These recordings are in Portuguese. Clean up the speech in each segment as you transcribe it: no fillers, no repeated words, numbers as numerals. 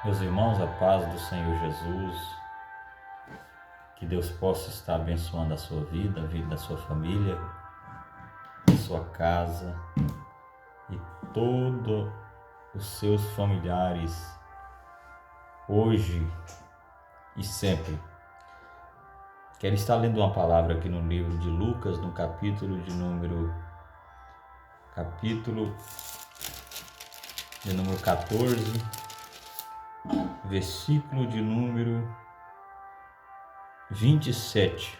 Meus irmãos, a paz do Senhor Jesus, que Deus possa estar abençoando a sua vida, a vida da sua família, a sua casa e todos os seus familiares, hoje e sempre. Quero estar lendo uma palavra aqui no livro de Lucas, no capítulo de número 14, versículo de número 27,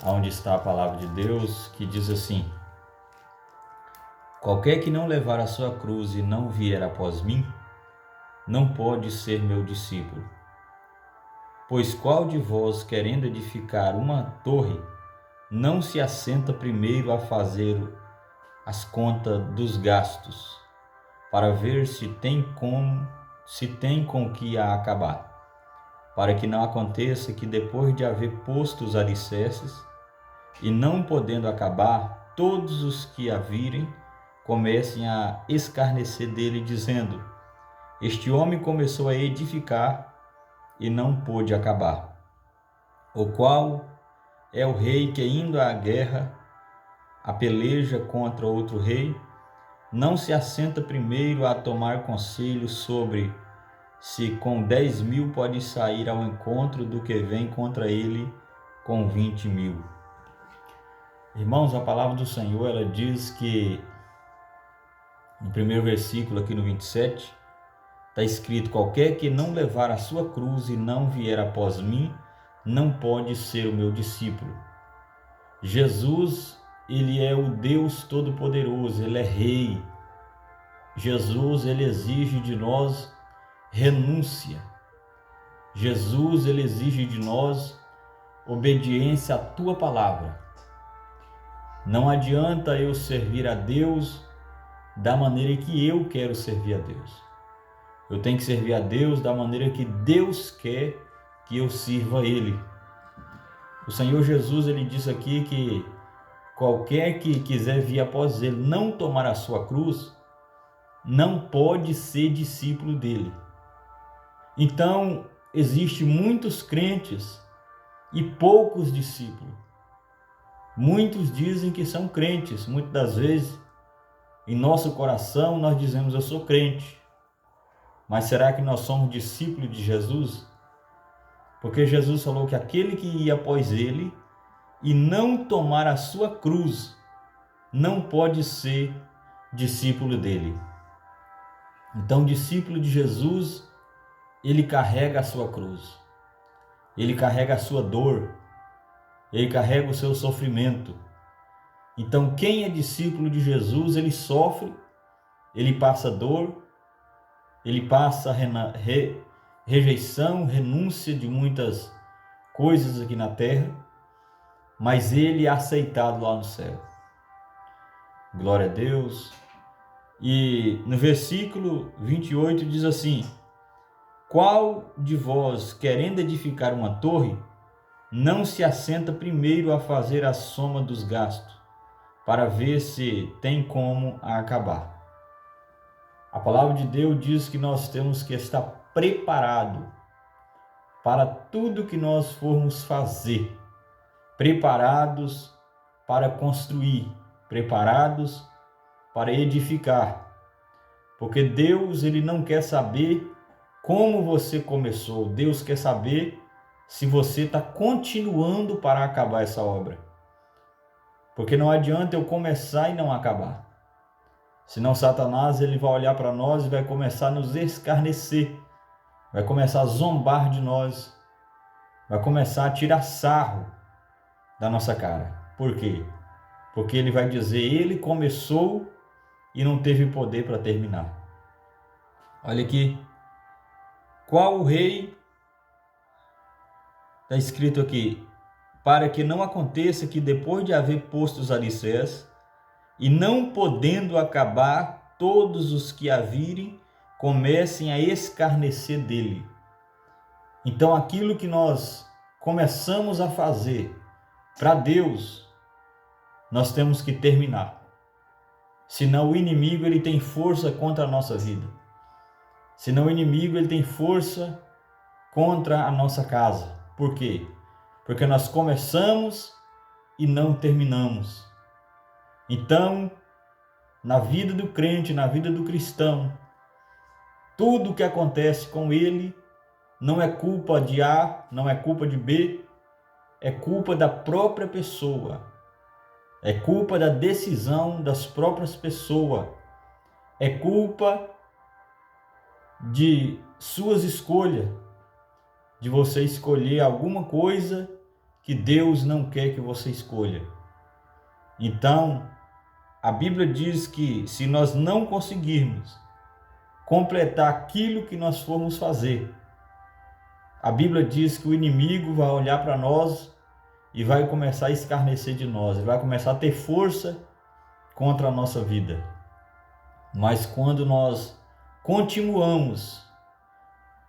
onde está a palavra de Deus, que diz assim: qualquer que não levar a sua cruz e não vier após mim, não pode ser meu discípulo. Pois qual de vós, querendo edificar uma torre, não se assenta primeiro a fazer as contas dos gastos, para ver se tem com que a acabar, para que não aconteça que depois de haver posto os alicerces, e não podendo acabar, todos os que a virem comecem a escarnecer dele, dizendo: este homem começou a edificar e não pôde acabar. O qual é o rei que, indo à guerra, a peleja contra outro rei, não se assenta primeiro a tomar conselho sobre se com 10.000 pode sair ao encontro do que vem contra ele com 20.000. Irmãos, a palavra do Senhor, ela diz que, no primeiro versículo aqui no 27, está escrito: qualquer que não levar a sua cruz e não vier após mim, não pode ser o meu discípulo. Jesus, ele é o Deus Todo-Poderoso, ele é Rei. Jesus, ele exige de nós renúncia. Jesus, ele exige de nós obediência à tua palavra. Não adianta eu servir a Deus da maneira que eu quero servir a Deus. Eu tenho que servir a Deus da maneira que Deus quer que eu sirva a Ele. O Senhor Jesus, ele diz aqui que qualquer que quiser vir após Ele, não tomar a sua cruz, não pode ser discípulo dele. Então, existem muitos crentes e poucos discípulos. Muitos dizem que são crentes, muitas das vezes, em nosso coração nós dizemos: eu sou crente. Mas será que nós somos discípulos de Jesus? Porque Jesus falou que aquele que ia após ele e não tomar a sua cruz, não pode ser discípulo dele. Então, discípulo de Jesus, ele carrega a sua cruz, ele carrega a sua dor, ele carrega o seu sofrimento. Então, quem é discípulo de Jesus, ele sofre, ele passa dor, ele passa rejeição, renúncia de muitas coisas aqui na terra, mas ele é aceitado lá no céu. Glória a Deus. E no versículo 28 diz assim: qual de vós, querendo edificar uma torre, não se assenta primeiro a fazer a soma dos gastos, para ver se tem como a acabar? A palavra de Deus diz que nós temos que estar preparado para tudo que nós formos fazer, preparados para construir, preparados para edificar, porque Deus, ele não quer saber como você começou, Deus quer saber se você está continuando para acabar essa obra, porque não adianta eu começar e não acabar. Senão Satanás, ele vai olhar para nós e vai começar a nos escarnecer, vai começar a zombar de nós, vai começar a tirar sarro da nossa cara. Por quê? Porque ele vai dizer: ele começou e não teve poder para terminar. Olha aqui, qual o rei, está escrito aqui: para que não aconteça que depois de haver posto os alicerces, e não podendo acabar, todos os que a virem comecem a escarnecer dele. Então, aquilo que nós começamos a fazer para Deus, nós temos que terminar. Senão o inimigo, ele tem força contra a nossa vida. senão o inimigo ele tem força contra a nossa casa. Por quê? Porque nós começamos e não terminamos. Então, na vida do crente, na vida do cristão, tudo o que acontece com ele não é culpa de A, não é culpa de B, é culpa da própria pessoa. É culpa da decisão das próprias pessoas. É culpa de suas escolhas, de você escolher alguma coisa que Deus não quer que você escolha. Então, a Bíblia diz que se nós não conseguirmos completar aquilo que nós formos fazer, a Bíblia diz que o inimigo vai olhar para nós e vai começar a escarnecer de nós, ele vai começar a ter força contra a nossa vida. Mas quando nós continuamos,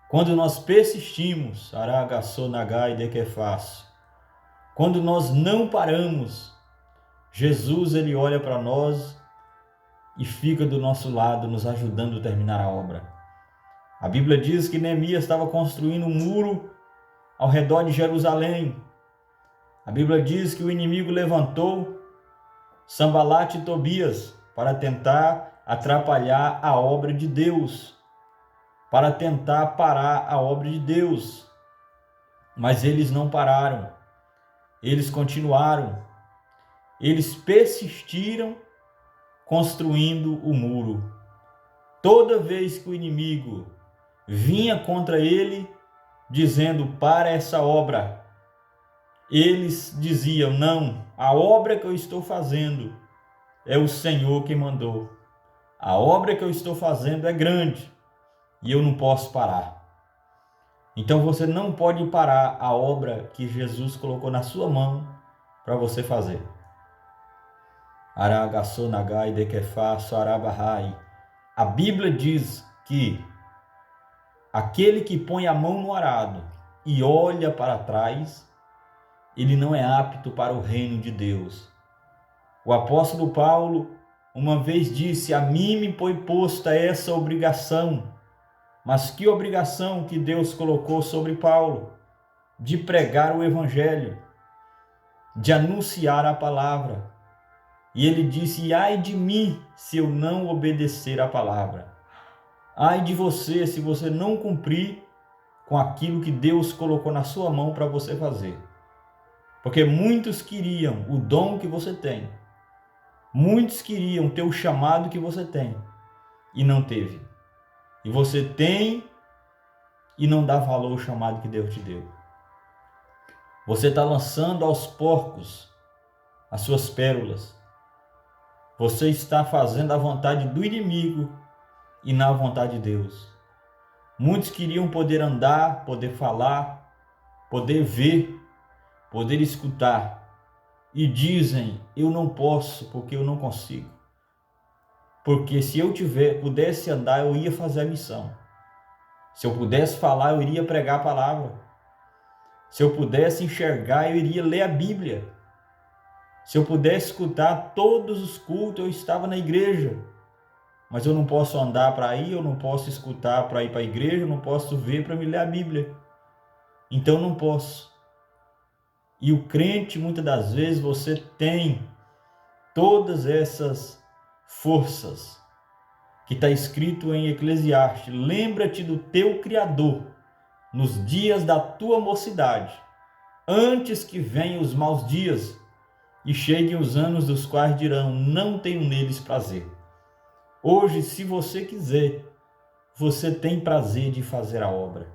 quando nós persistimos, quando nós não paramos, Jesus ele olha para nós e fica do nosso lado, nos ajudando a terminar a obra. A Bíblia diz que Neemias estava construindo um muro ao redor de Jerusalém. A Bíblia diz que o inimigo levantou Sambalate e Tobias para tentar atrapalhar a obra de Deus, para tentar parar a obra de Deus. Mas eles não pararam, eles continuaram, eles persistiram construindo o muro. Toda vez que o inimigo vinha contra ele, dizendo para essa obra, eles diziam, não, a obra que eu estou fazendo é o Senhor que mandou. A obra que eu estou fazendo é grande e eu não posso parar. Então você não pode parar a obra que Jesus colocou na sua mão para você fazer. A Bíblia diz que aquele que põe a mão no arado e olha para trás, ele não é apto para o reino de Deus. O apóstolo Paulo uma vez disse, a mim me foi posta essa obrigação. Mas que obrigação que Deus colocou sobre Paulo? De pregar o evangelho, de anunciar a palavra. E ele disse, ai de mim se eu não obedecer a palavra. Ai de você se você não cumprir com aquilo que Deus colocou na sua mão para você fazer. Porque muitos queriam o dom que você tem. Muitos queriam ter o chamado que você tem e não teve. E você tem e não dá valor ao chamado que Deus te deu. Você está lançando aos porcos as suas pérolas. Você está fazendo a vontade do inimigo e não a vontade de Deus. Muitos queriam poder andar, poder falar, poder ver, poder escutar. E dizem, eu não posso porque eu não consigo. Porque se eu pudesse andar, eu ia fazer a missão. Se eu pudesse falar, eu iria pregar a palavra. Se eu pudesse enxergar, eu iria ler a Bíblia. Se eu pudesse escutar todos os cultos, eu estava na igreja. Mas eu não posso andar para ir, eu não posso escutar para ir para a igreja, eu não posso ver para me ler a Bíblia. Então não posso. E o crente, muitas das vezes, você tem todas essas forças que está escrito em Eclesiastes. Lembra-te do teu Criador nos dias da tua mocidade, antes que venham os maus dias e cheguem os anos dos quais dirão, não tenho neles prazer. Hoje, se você quiser, você tem prazer de fazer a obra.